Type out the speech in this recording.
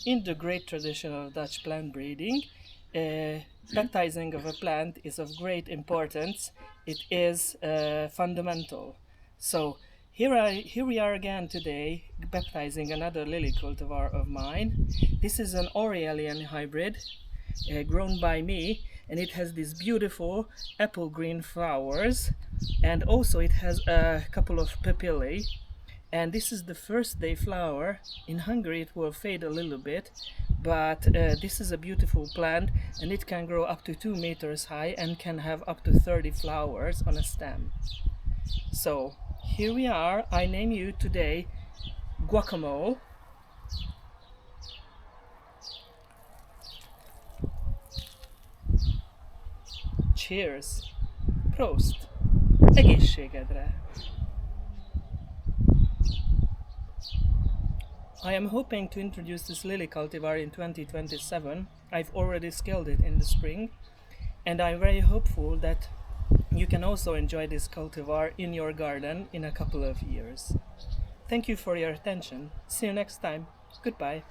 In the great tradition of Dutch plant breeding, baptizing of a plant is of great importance. It is fundamental. So here we are again today, baptizing another lily cultivar of mine. This is an Aurelian hybrid, grown by me, and it has these beautiful apple green flowers, and also it has a couple of papillae, and this is the first day flower. In Hungary it will fade a little bit, but this is a beautiful plant, and it can grow up to 2 meters high and can have up to 30 flowers on a stem. So here we are. I name you today Guacamole. Cheers! Prost! Egészségedre! I am hoping to introduce this lily cultivar in 2027. I've already scaled it in the spring, and I'm very hopeful that you can also enjoy this cultivar in your garden in a couple of years. Thank you for your attention. See you next time. Goodbye.